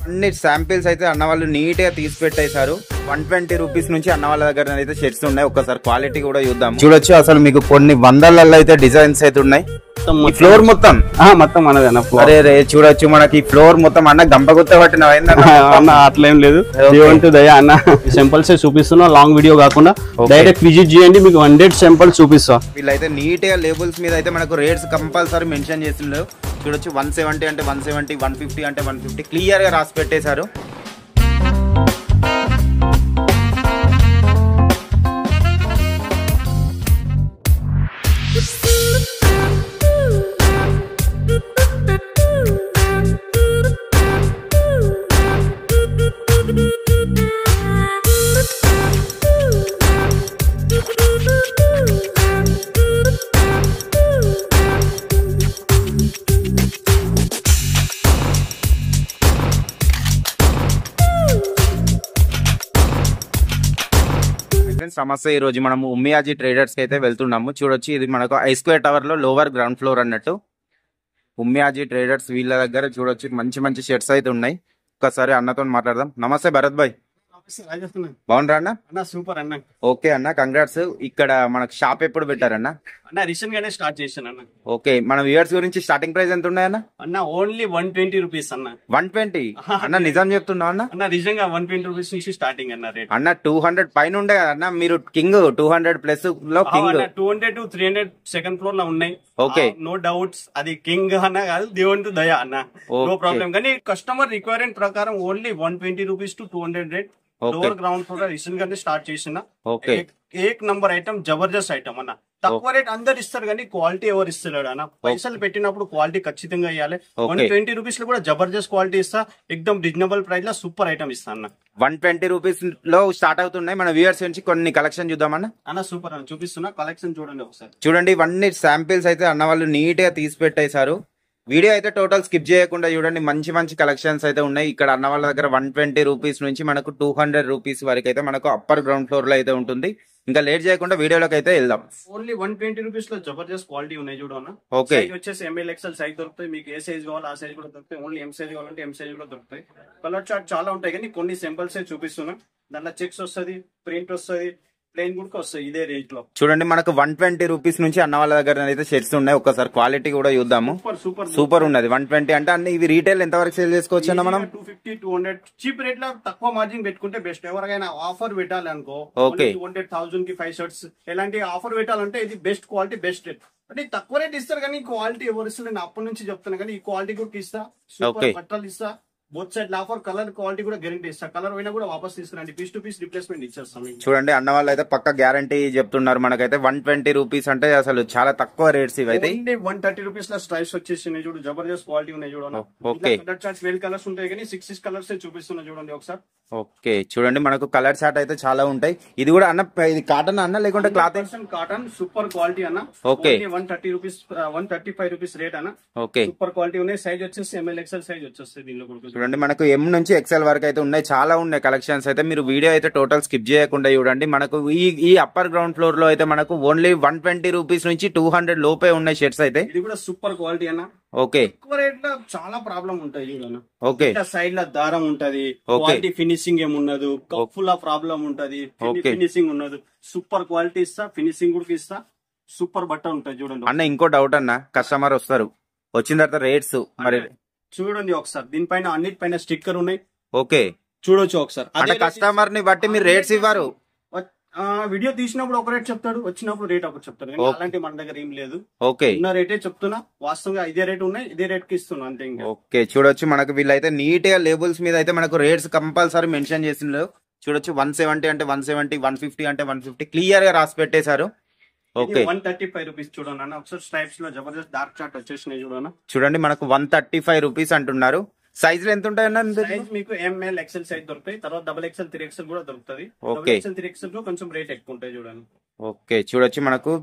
అన్ని శాంపిల్స్ అయితే అన్న వాళ్ళు నీట్ గా తీసి పెట్టేశారు. 120 రూపీస్ నుంచి అన్న వాళ్ళ దగ్గర అయితే షర్ట్స్ ఉన్నాయి. ఒకసారి క్వాలిటీ కూడా చూద్దాం. చూడొచ్చు అసలు మీకు కొన్ని వందలలో అయితే డిజైన్స్ అయితే ఉన్నాయి. ఫ్లోర్ మొత్తం మనదన్న అరే రే చూడొచ్చు మనకి ఫ్లోర్ మొత్తం అన్న గంపగుత్త పట్టిన అన్న అట్లేం లేదు. దయా అన్న సింపుల్స్ చూపిస్తున్నా, లాంగ్ వీడియో కాకుండా డైరెక్ట్ విజిట్ చేయండి, మీకు 100 సింపుల్స్ చూపిస్తా. వీళ్ళైతే నీట్ గా లేబుల్స్ మీద అయితే మనకు రేట్స్ కంపల్సరీ మెన్షన్ చేస్తున్నారు. చూడొచ్చు 170 అంటే 170, 150 అంటే 150 క్లియర్ గా రాసి పెట్టేశారు. సమస్య ఈ రోజు మనము ఉమ్మియాజీ ట్రేడర్స్ కి అయితే వెళ్తున్నాము. చూడొచ్చు ఇది మనకు ఐ స్క్వేర్ టవర్ లో లోవర్ గ్రౌండ్ ఫ్లోర్ అన్నట్టు. ఉమ్మియాజీ ట్రేడర్స్ వీళ్ళ దగ్గర చూడొచ్చు మంచి మంచి షర్ట్స్ అయితే ఉన్నాయి. ఒకసారి అన్నతో మాట్లాడదాం. నమస్తే భరత్ భాయ్, బాగుండ్రా అన్న? సూపర్ అన్న. ఓకే అన్న, కంగ్రాట్స్. ఇక్కడ మనకు షాప్ ఎప్పుడు పెట్టారన్న? అన్న రీసెంట్ గానే స్టార్ట్ చేశాను అన్న. ఓకే, మన వ్యూవర్స్ గురించి స్టార్టింగ్ ప్రైస్ ఎంత ఉన్నాయన్న? అన్న ఓన్లీ 120 రూపీస్ అన్న. 120 అన్న? నిజం చెప్తున్నావు అన్న? అన్న నిజంగా 120 రూపీస్ నుంచి స్టార్టింగ్ అన్న రేట్. అన్న 200 పైన ఉండే కదా అన్న, మీరు కింగ్ 200 ప్లస్ లో కింగ్. 200 to 300 సెకండ్ ఫ్లోర్ లో ఉన్నాయి. ఓకే, నో డౌట్స్, అది కింగ్ అన్న కాదు, దేవుని దయ అన్న, నో ప్రాబ్లం. కానీ కస్టమర్ రిక్వైర్మెంట్ ప్రకారం only 120 rupees to 200 rate. Lower ground floor recent గానే స్టార్ట్ చేసిన ఏక్ నంబర్ ఐటమ్, జబర్దస్త్ ఐటమ్ అన్న. తక్కువ రేట్ అందరు ఇస్తారు కానీ క్వాలిటీ ఎవరు ఇస్తలేడు అన్న. పైసలు పెట్టినప్పుడు క్వాలిటీ ఖచ్చితంగా ఇవ్వాలి. 120 రూపీస్ లో కూడా జబర్దస్త్ క్వాలిటీ ఇస్తా, ఎక్దమ్ రీజనబుల్ ప్రైస్ లో సూపర్ ఐటమ్ ఇస్తా అన్న. 120 రూపీస్ లో స్టార్ట్ అవుతున్నాయి. మన వ్యూవర్స్ నుంచి కొన్ని కలెక్షన్ చూద్దామన్న. అన్న సూపర్ అన్న, చూపిస్తున్నా కలెక్షన్ చూడండి ఒకసారి. చూడండి ఇవన్నీ శాంపిల్స్ అయితే అన్న వాళ్ళు నీట్ గా తీసి పెట్టేశారు. వీడియో అయితే టోటల్ స్కిప్ చేయకుండా చూడండి. మంచి మంచి కలెక్షన్స్ అయితే ఉన్నాయి. ఇక్కడ అన్న వాళ్ళ దగ్గర 120 రూపీస్ నుంచి మనకు 200 రూపీస్ వరకు అయితే మనకు అప్పర్ గ్రౌండ్ ఫ్లోర్ లో అయితే ఉంటుంది. ఇంకా లేట్ చేయకుండా వీడియోలోకి అయితే వెళ్దాం. ఓన్లీ 120 రూపీస్ లో జబర్దస్త్ క్వాలిటీ ఉన్నాయి చూడన్నా. ఓకే, వచ్చేసి ఎంఎల్ ఎక్స్ఎల్ సైజ్ దొరుకుతాయి. మీకు ఏ సైజ్ కావాలి ఆ సైజ్ కూడా దొరుకుతాయి. ఓన్లీ ఎం సైజ్ కావాలంటే ఎం సైజ్ కూడా దొరుకుతాయి. కలర్ చార్ట్ చాలా ఉంటాయి కానీ కొన్ని సింపుల్స్ చూపిస్తున్నా. దాంట్లో చెక్స్ వస్తుంది, ప్రింట్ వస్తుంది, ప్లెయిన్ కూడా వస్తాయి ఇదే రేంజ్ లో. చూడండి మనకు 120 రూపీస్ నుంచి అన్న వాళ్ళ దగ్గర అయితే షర్ట్స్ ఉన్నాయి. ఒకసారి క్వాలిటీ కూడా చూద్దాము. సూపర్ ఉన్నది. 120 అంటే అన్ని ఇవి రీటైల్ ఎంత వరకు సేల్ చేసుకోవచ్చు అన్న మనం? 250, 200 చీప్ రేట్ లో తక్కువ మార్జిన్ పెట్టుకుంటే బెస్ట్. ఎవరికైనా ఆఫర్ పెట్టాలి అనుకో, 200,000 కి 5 షర్ట్స్ ఎలాంటి ఆఫర్ పెట్టాలంటే ఇది బెస్ట్ క్వాలిటీ, బెస్ట్ రేట్. అంటే తక్కువ రేట్ ఇస్తారు కానీ క్వాలిటీ ఎవరు ఇస్తారు? నేను అప్పటి నుంచి చెప్తాను కానీ ఈ క్వాలిటీ కూడా ఇస్తా, సూపర్ బట్టలు ఇస్తా. Both side offer, colour quality కూడా గ్యారంటీ ఇస్తా. కలర్ పోయినా కూడా వాపస్ తీసుకురండి, పీస్ టు పీస్ రిప్లేస్మెంట్ ఇచ్చేస్తాం. చూడండి అన్న వాళ్ళు అయితే పక్క గ్యారంటీ చెప్తున్నారు. మనకైతే 120 రూపీస్ అంటే అసలు చాలా తక్కువ రేట్స్ ఇవైతే. 130 రూపీస్ లో స్ట్రైప్స్ వచ్చేసి చూడు, జబర్దస్త్ క్వాలిటీ ఉన్నాయి చూడండి. ఓకే, కలర్ చార్ట్స్ 12 కలర్స్ ఉంటాయి కానీ 6 కలర్స్ చూపిస్తున్నా చూడండి ఒకసారి. ఓకే, చూడండి మనకు కలర్ చార్ట్ అయితే చాలా ఉంటాయి. ఇది కూడా అన్న ఇది కాటన్ అన్న లేకుంటే క్లాత్? కాటన్, సూపర్ క్వాలిటీ అన్న. ఓకే, 130 రూపీస్, 135 రూపీస్ రేట్ అన్న. ఓకే, సూపర్ క్వాలిటీ ఉన్నాయి. సైజ్ వచ్చేసి ఎంఎల్ ఎక్స్ఎల్ సైజ్ వచ్చేస్తుంది దీనిలో కూడా. చూడండి మనకు ఎం నుంచి ఎక్సెల్ వరకు అయితే ఉన్నాయి. చాలా ఉన్నాయి కలెక్షన్స్ అయితే. మీరు వీడియో అయితే టోటల్ స్కిప్ చేయకుండా చూడండి. మనకు ఈ అప్పర్ గ్రౌండ్ ఫ్లోర్ లో అయితే మనకు ఓన్లీ 120 రూపీస్ నుంచి 200 లోపే ఉన్నాయి షర్ట్స్ అయితే. ఇది కూడా సూపర్ క్వాలిటీ అన్న. ఓకే, ఎక్కువ రేట్ లో చాలా ప్రాబ్లం ఉంటాయి చూడన్న. ఓకే, సైడ్ లో దారం ఉంటది, క్వాలిటీ ఫినిషింగ్ ఏమున్నదు, కప్పుల ప్రాబ్లం ఉంటది, ఫినిషింగ్ ఉన్నది. సూపర్ క్వాలిటీ ఇస్తా, ఫినిషింగ్ కూడా ఇస్తా, సూపర్ బట్ట ఉంటది చూడండి అన్న. ఇంకో డౌట్ అన్న, కస్టమర్ వస్తారు వచ్చిన తర్వాత రేట్స్ మరి చూడండి ఒకసారి. దీనిపైన అన్నిటిపైన స్టిక్కర్ ఉన్నాయి. ఓకే, చూడొచ్చు ఒకసారి. అంటే కస్టమర్ ని బట్టి మీరు రేట్స్ ఇవ్వరు. వీడియో తీసినప్పుడు ఒక రేట్ చెప్తాడు, వచ్చినప్పుడు రేట్ ఒకటి చెప్తాడు. అలాంటి మన దగ్గర ఏం లేదు. ఓకే, ఉన్న రేటే చెప్తున్నా. వాస్తవంగా ఇదే రేట్ ఉన్నాయి, ఇదే రేట్ కి ఇస్తున్నా అంతే. ఓకే, చూడొచ్చు మనకు వీళ్ళైతే నీట్ గా లేబుల్స్ మీద అయితే మనకు రేట్స్ కంపల్సరీ మెన్షన్ చేసిండ్రు. చూడొచ్చు 170 అంటే 170, 150 అంటే 150 క్లియర్ గా రాసి పెట్టేశారు. ఓకే, 135 రూపీస్ చూడండి అన్న. ఒకసారి స్ట్రైప్స్ లో జబర్దస్త్ డార్క్ చార్ట్ వచ్చేసినాయి చూడన్నా. చూడండి మనకు 135 రూపీస్ అంటున్నారు. సైజులు ఎంత ఉంటాయన్న? సైజ్ మీకు ఎంఎల్ ఎక్స్ఎల్ సైజ్ దొరుకుతాయి. తర్వాత డబుల్ ఎక్స్ఎల్ 3XL కూడా దొరుకుతుంది. ఓకే, 3XL లో కొంచెం రేట్ ఎక్కువ ఉంటాయి చూడండి. ఓకే, చూడొచ్చు మనకు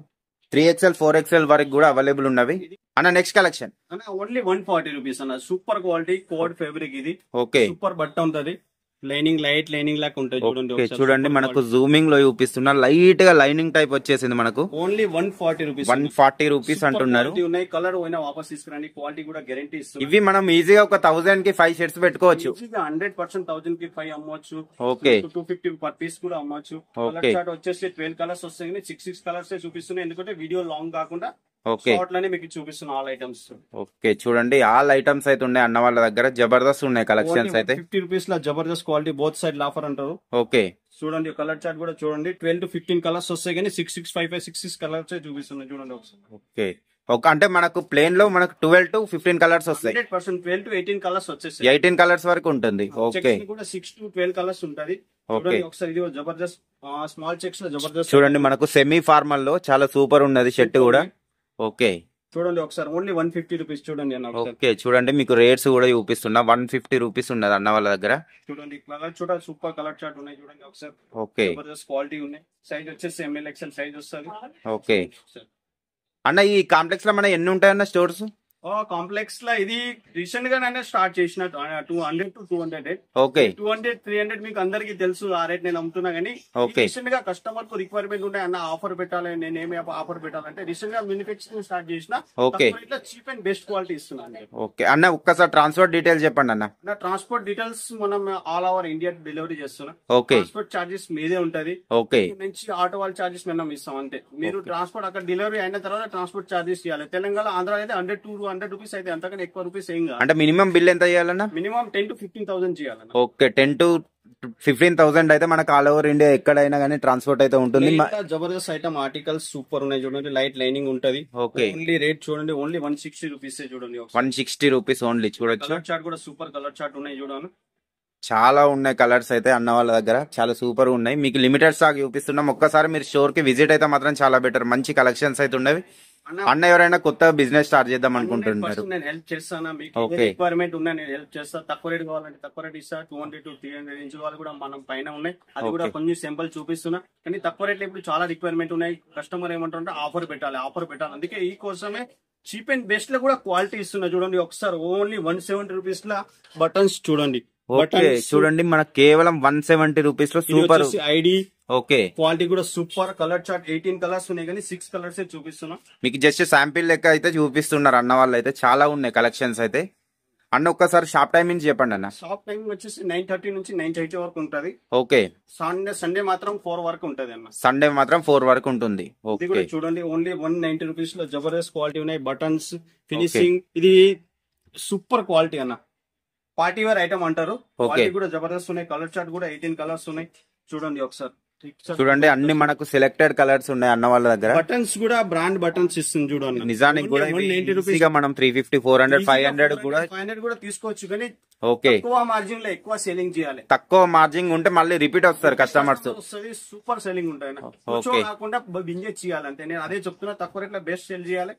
3XL 4XL వరకు కూడా అవైలబుల్ ఉన్నవి అన్న. నెక్స్ట్ కలెక్షన్ అన్న ఓన్లీ 140 రూపీస్ అన్న. సూపర్ క్వాలిటీ కోడ్ ఫ్యాబ్రిక్ ఇది. ఓకే, సూపర్ బట్ట ఉంటది. లైనింగ్ లైట్ లైనింగ్ లాగా ఉంటుంది చూడండి. చూడండి మనకు జూమింగ్ లో చూపిస్తున్నా లైట్ గా లైనింగ్ టైప్ వచ్చేసింది మనకు. Only 140 rupees. 140 రూపీస్ అంటున్నారు. ఉన్నాయి కలర్ పోయినా వాపస్ తీసుకురండి, క్వాలిటీ కూడా గ్యారంటీ ఇస్తుంది. ఇవి మనం ఈజీగా ఒక 1000 కి 5 షర్ట్స్ పెట్టుకోవచ్చు. 100% 1000 కి 5 అమ్మవచ్చు. ఓకే 250 పర్ పీస్ కూడా అమ్మవచ్చు. కలర్ చార్ట్ వచ్చేసి 12 కలర్స్ వస్తాయి, 6 కలర్స్ చూపిస్తున్నాయి ఎందుకంటే వీడియో లాంగ్ కాకుండా మీకు చూపిస్తున్న ఆల్ ఐటమ్స్. ఓకే చూడండి ఆల్ ఐటమ్స్ అయితే ఉన్నాయి అన్న వాళ్ళ దగ్గర, జబర్దస్త్ ఉన్నాయి కలెక్షన్స్ అయితే. 50 రూపీస్ లో Jabardasth quality both side offer అంటారు. ఓకే చూడండి కలర్ చార్ట్ కూడా చూడండి, 12 to 15 కలర్స్ వస్తాయి కానీ 6 కలర్స్ చూపిస్తున్నాయి చూడండి ఒకసారి. ఓకే అంటే మనకు ప్లేన్ లో మనకు 12 to 15 కలర్స్ వస్తాయి. 100% 12 to 18 కలర్స్ వచ్చేసి 18 కలర్స్ వరకు ఉంటుంది. ఓకే కూడా 6 to 12 కలర్స్ ఉంటది. ఓకే ఒకసారి ఇది జబర్దస్త్ స్మాల్ చెక్స్ లో జబర్దస్త్ చూడండి మనకు సెమీ ఫార్మల్ లో చాలా సూపర్ ఉన్నది షర్ట్ కూడా. ఓకే చూడండి ఒకసారి ఓన్లీ 150 రూపీస్ చూడండి అన్న. ఓకే చూడండి మీకు రేట్స్ కూడా చూపిస్తున్నా, 150 రూపీస్ ఉన్నది అన్న వాళ్ళ దగ్గర. చూడండి కలర్ చూడండి సూపర్ కలర్ చార్ట్ ఉన్నాయి చూడండి ఒకసారి. ఓకే జబర్దస్త్ క్వాలిటీ ఉన్నాయి. సైజ్ వచ్చేసి ML XL సైజ్ వస్తుంది. ఓకే అన్న ఈ కాంప్లెక్స్ లో మన ఎన్ని ఉంటాయన్న స్టోర్స్? కాంప్లెక్స్ లో ఇది రీసెంట్ గా స్టార్ట్ చేసిన 200 to 200. ఓకే 200 300 మీకు అందరికి తెలుసు ఆ రేట్ నేను అమ్ముతున్నా కానీ రీసెంట్ గా కస్టమర్ కు రిక్వైర్మెంట్ ఉంటాయి అన్న ఆఫర్ పెట్టాలి, నేను ఏమి ఆఫర్ పెట్టాలంటే రీసెంట్ గా మ్యానుఫ్యాక్చరింగ్ స్టార్ట్ చేసిన. ఓకే ఇట్లా చీప్ అండ్ బెస్ట్ క్వాలిటీ ఇస్తున్నాను. ఓకే అన్న ఒక్కసారి ట్రాన్స్పోర్ట్ డీటెయిల్స్ చెప్పండి అన్న. ట్రాన్స్పోర్ట్ డీటెయిల్స్ మనం ఆల్ ఓవర్ ఇండియా డెలివరీ చేస్తున్నాం. ఓకే ట్రాన్స్పోర్ట్ చార్జెస్ మీదే ఉంటది. ఓకే నుంచి ఆటో వాళ్ళ చార్జెస్ మనం ఇస్తాం అంతే. మీరు ట్రాన్స్పోర్ట్ అక్కడ డెలివరీ అయిన తర్వాత ట్రాన్స్పోర్ట్ చార్జెస్ ఇవ్వాలి. తెలంగాణ ఆంధ్ర అయితే 100 రూపీస్ అయితే అంతకన్నా ఎక్కువ రూపీస్ ఏం కాదు. అంటే మినిమం బిల్ ఎంత చేయాలన్నా? మినిమం 10 to 15,000 చేయాలన్నా. ఓకే 10 to 15,000 అయితే మనకు ఆల్ ఓవర్ ఇండియా ఎక్కడైనా కానీ ట్రాన్స్పోర్ట్ అయితే ఉంటుంది. జబర్దస్త్ ఐటమ్ ఆర్టికల్స్ సూపర్ ఉన్నాయి చూడండి, లైట్ లైనింగ్ ఉంటది. ఓకే ఓన్లీ రేట్ చూడండి ఓన్లీ 160 రూపీస్ చూడండి. 160 రూపీస్ ఓన్లీ. చూడొచ్చు కలర్ చార్ట్ కూడా సూపర్ కలర్ చార్ట్ ఉన్నాయి చూడండి. చాలా ఉన్నాయి కలర్స్ అయితే అన్న వాళ్ళ దగ్గర, చాలా సూపర్ ఉన్నాయి. మీకు లిమిటెడ్ స్టాక్ చూపిస్తున్నాం, ఒక్కసారి మీరు స్టోర్ కి విజిట్ అయితే మాత్రం చాలా బెటర్. మంచి కలెక్షన్స్ అయితే ఉండేవి. అన్న ఎవరైనా కొత్త బిజినెస్ స్టార్ట్ చేద్దాం అనుకుంటున్నారు, నేను హెల్ప్ చేస్తాను. మీకు రిక్వైర్మెంట్ ఉన్నా నేను హెల్ప్ చేస్తాను. తక్కువ రేట్ కావాలంటే తక్కువ రేట్ ఇస్తా. 200 to 300 ఇంచ్ వాళ్ళు కూడా మనం పైన ఉన్నాయి, అది కూడా కొంచెం సింపుల్ చూపిస్తున్నా. కానీ తక్కువ రేట్ ఇప్పుడు చాలా రిక్వైర్మెంట్ ఉన్నాయి. కస్టమర్ ఏమంటారంటే ఆఫర్ పెట్టాలి. అందుకే ఈ కోసమే చీప్ అండ్ బెస్ట్ లో కూడా క్వాలిటీ ఇస్తున్నా చూడండి. ఒకసారి ఓన్లీ 170 రూపీస్ లో బటన్స్ చూడండి. చూడండి మన కేవలం 170 రూపీస్ లో సూపర్ ఐడి. ఓకే క్వాలిటీ కూడా సూపర్. కలర్ చార్ట్ 18 కలర్స్ ఉన్నాయి కానీ 6 కలర్స్ చూపిస్తున్నా. మీకు జస్ట్ శాంపిల్ లెక్క అయితే చూపిస్తున్నారు అన్న వాళ్ళు అయితే. చాలా ఉన్నాయి కలెక్షన్స్ అయితే. అన్న ఒక్కసారి షాప్ టైమింగ్ చెప్పండి అన్న. షాప్ టైమింగ్ వచ్చేసి 9:30 నుంచి 9:30 వరకు ఉంటది. ఓకే సండే మాత్రం 4 వరకు ఉంటది అన్న. సండే మాత్రం 4 వరకు ఉంటుంది. ఓకే చూడండి ఓన్లీ 190 రూపీస్ లో జబర్దస్త్ క్వాలిటీ ఉన్నాయి. బటన్స్ ఫినిషింగ్ ఇది సూపర్ క్వాలిటీ అన్న. పార్టీ వేర్ ఐటమ్ అంటారు. క్వాలిటీ కూడా జబర్దస్త్ ఉన్నాయి. కలర్ చార్ట్ కూడా 18 కలర్స్ ఉన్నాయి చూడండి ఒకసారి. చూడండి అన్ని మనకు సెలెక్టెడ్ కలర్స్ ఉన్నాయి అన్న వాళ్ళ దగ్గర. బటన్స్ కూడా బ్రాండ్ బటన్స్ ఇస్తుంది చూడండి. నిజానికి కూడా 190 రూపీస్ మనం 350 400 500 కూడా తీసుకోవచ్చు కానీ ఓకే ఎక్కువ మార్జిన్ లో ఎక్కువ సేలింగ్ చేయాలి. తక్కువ మార్జిన్ ఉంటే మళ్ళీ రిపీట్ వస్తారు కస్టమర్స్. సూపర్ సేలింగ్ ఉంటాయి కాకుండా బింజెస్ చేయాలంటే నేను అదే చెప్తున్నా. తక్కువ రేట్ లో బెస్ట్ సేల్ చేయాలి,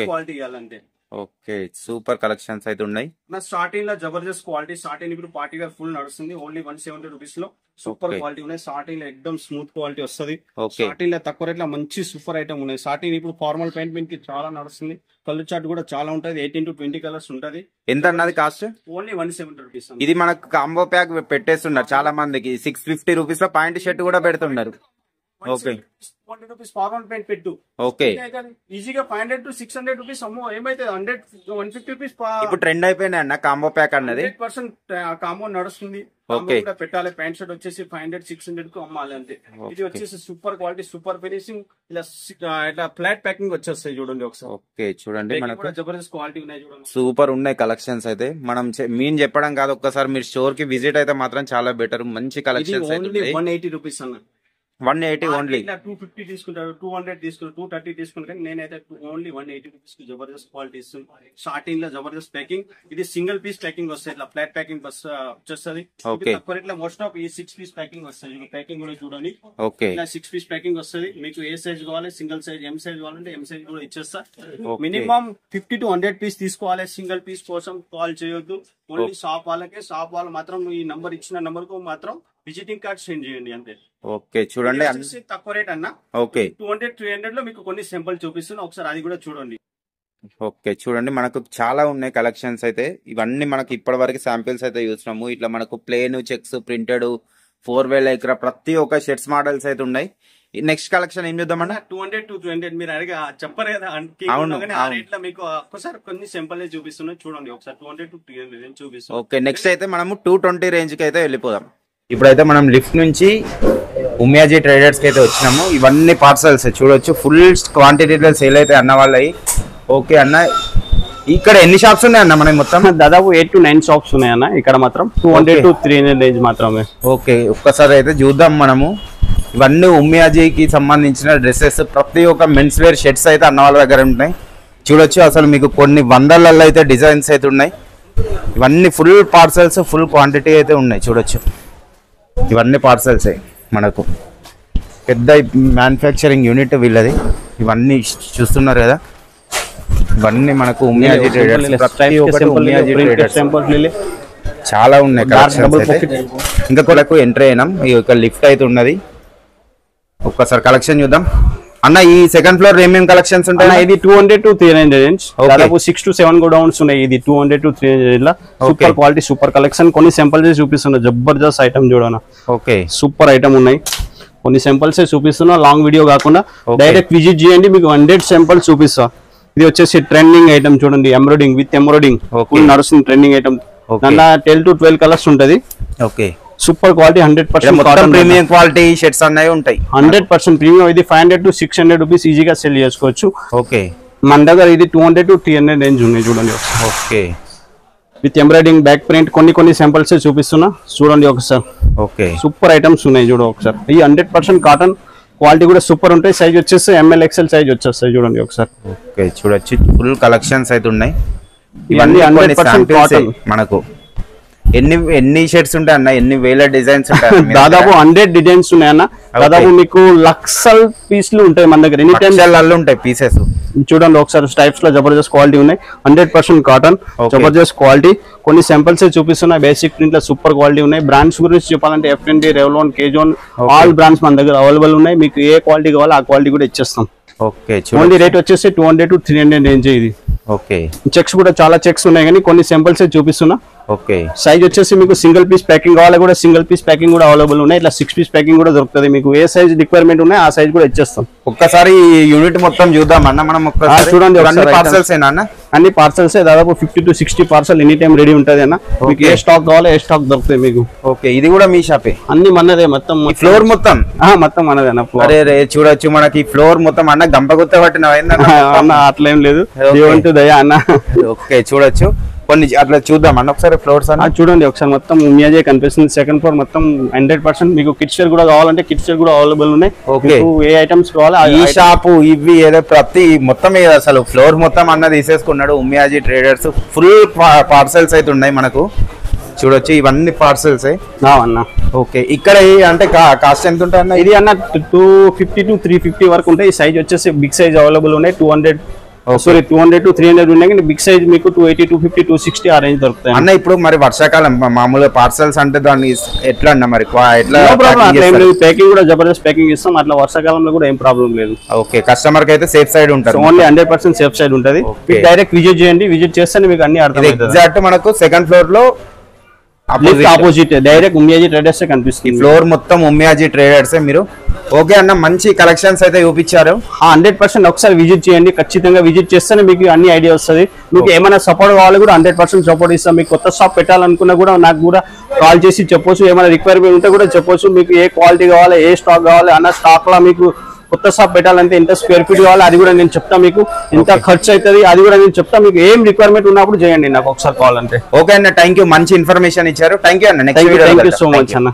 క్వాలిటీ ఇవ్వాలంటే. ఓకే సూపర్ కలెక్షన్స్ అయితే ఉన్నాయి. నా స్టార్టింగ్ లో జబర్దస్త్ క్వాలిటీ స్టార్టింగ్ ఇప్పుడు పార్టీ వేర్ ఫుల్ నడుస్తుంది. ఓన్లీ 170 రూపీస్ లో సూపర్ క్వాలిటీ ఉన్నాయి. స్టార్టింగ్ లో ఎక్దమ్ స్మూత్ క్వాలిటీ వస్తుంది. స్టార్టింగ్ లో తక్కువ రేట్ లో మంచి సూపర్ ఐటమ్ ఉన్నాయి. స్టార్టింగ్ ఇప్పుడు ఫార్మల్ పెయింట్ కి చాలా నడుస్తుంది. కలర్ చార్ట్ కూడా చాలా ఉంటది. 18 to 20 కలర్స్ ఉంటది. ఎంత అన్నది కాస్ట్? Only 170 rupees. ఇది మనకు కాంబో ప్యాక్ పెట్టేస్తున్నారు చాలా మందికి. 650 రూపీస్ లో పాయింట్ షర్ట్ కూడా పెడుతున్నారు. ఓకే 20 రూపీస్ ఫార్మల్ పెయింట్ పెట్టు. ఓకే ఈజీగా 500 to 600 రూపీస్ అమ్మో ఏమైతే 150 రూపీస్ ఇప్పుడు ట్రెండ్ అయిపోయినాయి అన్న కాంబో ప్యాక్ అన్నది. 100% కాంబో నడుస్తుంది. పెట్టాలి. ప్యాంట్ షర్ట్ వచ్చేసి 500 600 కు అమ్మాలి అంతే. ఇది వచ్చేసి సూపర్ క్వాలిటీ సూపర్ ఫినిషింగ్ ఇట్లా ఫ్లాట్ ప్యాకింగ్ వచ్చేస్తాయి చూడండి ఒకసారి. ఓకే చూడండి మనకు జబర్దస్త్ క్వాలిటీ ఉన్నాయి చూడండి. సూపర్ ఉన్నాయి కలెక్షన్స్ అయితే. మనం మేము చెప్పడం కాదు, ఒక్కసారి మీరు స్టోర్ కి విజిట్ అయితే మాత్రం చాలా బెటర్. మంచి కలెక్షన్స్. 180 రూపీస్ అన్న. 180 ఓన్లీ. 250 తీసుకుంటారు, 200 తీసుకుంటారు, 230 తీసుకుంటారు కానీ నేనైతే ఓన్లీ 180 రూపీస్ కి జబర్దస్త్ క్వాలిటీ ఇస్తుంది. స్టార్టింగ్ లో జబర్దస్త్ ప్యాకింగ్. ఇది సింగిల్ పీస్ ప్యాకింగ్ వస్తుంది. ఇట్లా ఫ్లాట్ ప్యాకింగ్ వచ్చేస్తుంది. తక్కువ రేట్ లో మోస్ట్ ఆఫ్ ఈ 6 పీస్ ప్యాకింగ్ వస్తుంది. ప్యాకింగ్ కూడా చూడండి. ఇలా 6 పీస్ ప్యాకింగ్ వస్తుంది. మీకు ఏ సైజ్ కావాలి, సింగిల్ సైజ్ ఎం సైజ్ కావాలంటే ఎం సైజ్ కూడా ఇచ్చేస్తా. మినిమం 50 to 100 పీస్ తీసుకోవాలి. సింగిల్ పీస్ కోసం కాల్ చేయొద్దు. ఓన్లీ షాప్ వాళ్ళకే. షాప్ వాళ్ళు మాత్రం ఈ నంబర్ ఇచ్చిన నంబర్ కు మాత్రం విజిటింగ్ కార్డ్ సెండ్ చేయండి అంతే. ఓకే చూడండి తక్కువ రేట్ అన్న. ఓకే 200 300 లో మీకు కొన్ని సింపుల్ చూపిస్తున్నా, ఒకసారి అది కూడా చూడండి. ఓకే చూడండి మనకు చాలా ఉన్నాయి కలెక్షన్స్ అయితే. ఇవన్నీ మనకి ఇప్పటి వరకు శాంపిల్స్ అయితే చూసినాము. ఇట్లా మనకు plane checks printed 4-way Lycra ప్రతి ఒక్క షర్ట్స్ మోడల్స్ అయితే ఉన్నాయి. నెక్స్ట్ కలెక్షన్ ఏం చూద్దామన్నా? 200 to 200 మీరు అడిగా చెప్పరు కదా. ఆ రేట్ లో మీకు ఒక్కసారి కొన్ని సింపుల్ చూపిస్తున్నాయి చూడండి ఒకసారి. 200 to 300 చూపిస్తాం. ఓకే నెక్స్ట్ అయితే మనము 220 రేంజ్ కి అయితే వెళ్ళిపోదాం. ఇప్పుడైతే మనం లిఫ్ట్ నుంచి ఉమియాజీ ట్రేడర్స్ కి అయితే వచ్చినాము. ఇవన్నీ పార్సల్స్ చూడొచ్చు, ఫుల్ క్వాంటిటీలో సేల్ అయితే అన్న వాళ్ళవి. ఓకే అన్న, ఇక్కడ ఎన్ని షాప్స్ ఉన్నాయి అన్న మనకి మొత్తం? దాదాపు 8 to 9 షాప్స్ ఉన్నాయి అన్న. ఇక్కడ మాత్రం 200 to 300 రేంజ్ మాత్రమే. ఓకే ఒక్కసారి అయితే చూద్దాం మనము. ఇవన్నీ ఉమియాజీకి సంబంధించిన డ్రెస్సెస్, ప్రతి ఒక్క మెన్స్ వేర్ షర్ట్స్ అయితే అన్న వాళ్ళ దగ్గర ఉంటాయి. చూడొచ్చు అసలు మీకు కొన్ని వందలలో అయితే డిజైన్స్ అయితే ఉన్నాయి. ఇవన్నీ ఫుల్ పార్సల్స్, ఫుల్ క్వాంటిటీ అయితే ఉన్నాయి. చూడొచ్చు ఇవన్నీ పార్సల్సే మనకు. పెద్ద మ్యానుఫ్యాక్చరింగ్ యూనిట్ వీళ్ళది. ఇవన్నీ చూస్తున్నారు కదా, ఇవన్నీ మనకు ఉమియాజీ ట్రేడర్స్. ప్రతి ఒక్కటి ఉమియాజీ ట్రేడర్స్ చాలా ఉన్నాయి కలెక్షన్స్ అయితే. ఇంకా కొరకు ఎంట్రీ అయినాం. ఈ యొక్క లిఫ్ట్ అయితే ఉన్నది. ఒక్కసారి కలెక్షన్ చూద్దాం అన్న. ఈ సెకండ్ ఫ్లోర్ ఏమేమి కలెక్షన్స్ ఉంటాయి? ఇది 200 to 300 రేంజ్. దాదాపు 6 to 7 గోడౌన్స్ ఉన్నాయి. ఇది 200 to 300 లా సూపర్ క్వాలిటీ, సూపర్ కలెక్షన్. కొన్ని సింపుల్స్ చూపిస్తున్నా, జబర్దస్త్ ఐటమ్ చూడనా. ఓకే సూపర్ ఐటమ్ ఉన్నాయి. కొన్ని సింపుల్స్ చూపిస్తున్నా, లాంగ్ వీడియో కాకుండా డైరెక్ట్ విజిట్ చేయండి, మీకు 100 సింపుల్స్ చూపిస్తా. ఇది వచ్చేసి ట్రెండింగ్ ఐటమ్ చూడండి, ఎంబ్రాయిడింగ్ విత్ ఎంబ్రాయిడింగ్ నడుస్తుంది ట్రెండింగ్ ఐటమ్. దాంట్లో 10 to 12 కలర్స్ ఉంటది. Okay super quality, 100% premium quality shirts అన్నవి ఉంటాయి. 100% ప్రీమియం. ఇది 500 to 600 రూపీస్ ఈజీగా సెల్ చేసుకోవచ్చు. ఓకే మన దగ్గర ఇది 200 to 300 రేంజ్ ఉన్నాయి చూడండి. Okay with embroidering back print కొన్ని సింపుల్స్ చూపిస్తున్నా చూడండి ఒకసారి. ఓకే సూపర్ ఐటమ్స్ ఉన్నాయి చూడ ఒకసారి. ఈ 100% కాటన్ క్వాలిటీ కూడా సూపర్ ఉంటాయి. సైజ్ వచ్చేసి ML XL సైజ్ వచ్చేస్తాయి చూడండి ఒకసారి. ఓకే చూడొచ్చు ఫుల్ కలెక్షన్స్ అయితే ఉన్నాయి. ఇవన్నీ 100% కాటన్. మనకు ఎన్ని షర్ట్స్ ఉంటాయి అన్న? ఎన్ని వేల డిజైన్స్ ఉంటాయి? దాదాపు 100 డిజైన్స్ ఉన్నాయి అన్న. దాదాపు మీకు లక్షల పీసులు ఉంటాయి మన దగ్గర. ఎనీ టైం ఉంటాయి పీసెస్. చూడండి ఒకసారి స్టైప్స్ లో జబర్దస్త్ క్వాలిటీ ఉన్నాయి. 100% కాటన్, జబర్దస్త్ క్వాలిటీ. కొన్ని సింపుల్స్ చూపిస్తున్నాయి. బేసిక్ ప్రింట్ లో సూపర్ క్వాలిటీ ఉన్నాయి. బ్రాండ్స్ గురించి చెప్పాలంటే FND, రెవలాన్, కేజోన్ ఆల్ బ్రాండ్స్ మన దగ్గర అవైలబుల్ ఉన్నాయి. మీకు ఏ క్వాలిటీ కావాలో ఆ క్వాలిటీ కూడా ఇచ్చేస్తాం. ఓకే ఓన్లీ రేట్ వచ్చేసి 200 to 300 రేంజ్ ఇది. ఓకే చెక్స్ కూడా చాలా చెక్స్ ఉన్నాయి, కానీ కొన్ని సింపుల్స్ చూపిస్తున్నా. ఓకే సైజ్ వచ్చేసి మీకు సింగిల్ పీస్ ప్యాకింగ్ కావాలి కూడా సింగిల్ పీస్ ప్యాకింగ్ కూడా అవైలబుల్ ఉన్నాయి. ఇట్లా 6 పీస్ ప్యాకింగ్ కూడా దొరుకుతుంది. మీకు ఏ సైజ్ రిక్వైర్మెంట్ ఉన్నాయి ఆ సైజ్ కూడా ఇచ్చేస్తాం. ఒక్కసారి యూనిట్ మొత్తం చూద్దాం అన్న మనం. చూడండి పార్సల్స్ అన్న, అన్ని పార్సల్స్ దాదాపు 50 to 60 parcel any time ready ఉంటది అన్న. మీకు ఏ స్టాక్ కావాలో ఏ స్టాక్ దొరుకుతాయి మీకు. ఓకే ఇది కూడా మీ షాపే? అన్ని మనదే మొత్తం. ఫ్లోర్ మొత్తం మొత్తం మనదే అన్న. అరే చూడొచ్చు మనకి ఫ్లోర్ మొత్తం అన్న గంపగుత్త పట్టిన అన్న. అట్లేం లేదు, దేవుంటు దయా అన్న. ఓకే చూడొచ్చు కొన్ని అట్లా చూద్దాం అన్న ఒకసారి ఫ్లోర్స్ అన్న. చూడండి ఒకసారి మొత్తం ఉమియాజీ కనిపిస్తుంది. సెకండ్ ఫ్లోర్ మొత్తం 100%. మీకు కిడ్స్ వేర్ కూడా కావాలంటే కిడ్స్ వేర్ కూడా అవైలబుల్ ఉన్నాయి. ఓకే ఏ ఐటమ్స్ కావాలో ఈ షాపు ఇవి ఏదో ప్రతి మొత్తం అసలు ఫ్లోర్ మొత్తం అన్న తీసేసుకున్నాడు ఉమియాజీ ట్రేడర్స్. ఫుల్ పార్సల్స్ అయితే ఉన్నాయి మనకు. చూడొచ్చు ఇవన్నీ పార్సల్స్ అన్న. ఓకే ఇక్కడ అంటే కాస్ట్ ఎంత ఉంటాయి అన్న? ఇది అన్న 250 to 350 వరకు ఉంటాయి. ఈ సైజ్ వచ్చేసి బిగ్ సైజ్ అవైలబుల్ ఉన్నాయి. 200 to 300 ఉన్నాయి, కానీ బిగ్ సైజ్ మీకు 280, 250, 260 ఆ రేంజ్ దొరుకుతాయి అన్న. ఇప్పుడు మరి వర్షాకాలం మామూలుగా పార్సల్స్ అంటే దాన్ని ఎట్లా అన్న మరి ఎట్లా? ప్యాకింగ్ కూడా జబర్దస్త్ ప్యాకింగ్ ఇస్తాం. అట్లా వర్షాకాలంలో కూడా ఏం ప్రాబ్లం లేదు. ఓకే కస్టమర్ కి అయితే సేఫ్ సైడ్ ఉంటుంది. ఓన్లీ 100% సేఫ్ సైడ్ ఉంటుంది. డైరెక్ట్ విజిట్ చేయండి, విజిట్ చేస్తే మీకు అన్ని అర్థం. ఎగ్జాక్ట్ మనకు సెకండ్ ఫ్లోర్ లో ఆపోజిట్ డైరెక్ట్ ఉమియాజీ ట్రేడర్స్ కనిపిస్తుంది. ఫ్లోర్ మొత్తం ఉమియాజీ ట్రేడర్స్ మీరు. ఓకే అన్న మంచి కలెక్షన్స్ అయితే చూపించారు. 100% ఒకసారి విజిట్ చేయండి. ఖచ్చితంగా విజిట్ చేస్తేనే మీకు అన్ని ఐడియా వస్తుంది. మీకు ఏమైనా సపోర్ట్ కావాలి కూడా 100% సపోర్ట్ ఇస్తాం. మీకు కొత్త షాప్ పెట్టాలనుకున్నా కూడా నాకు కూడా కాల్ చేసి చెప్పొచ్చు. ఏమైనా రిక్వైర్మెంట్ ఉంటే కూడా చెప్పొచ్చు. మీకు ఏ క్వాలిటీ కావాలి, ఏ స్టాక్ కావాలి అన్న, స్టాక్ లో మీకు కొత్త షాప్ పెట్టాలంటే ఎంత స్క్వేర్ ఫీట్ కావాలి అది కూడా నేను చెప్తా. మీకు ఎంత ఖర్చు అవుతుంది అది కూడా నేను చెప్తా. మీకు ఏం రిక్వైర్మెంట్ ఉన్నప్పుడు చేయండి నాకు ఒకసారి కాల్ అంటే. ఓకే అన్న థ్యాంక్ యూ, మంచి ఇన్ఫర్మేషన్ ఇచ్చారు. థ్యాంక్ యూ అన్న. థ్యాంక్ యూ సో మచ్ అన్న.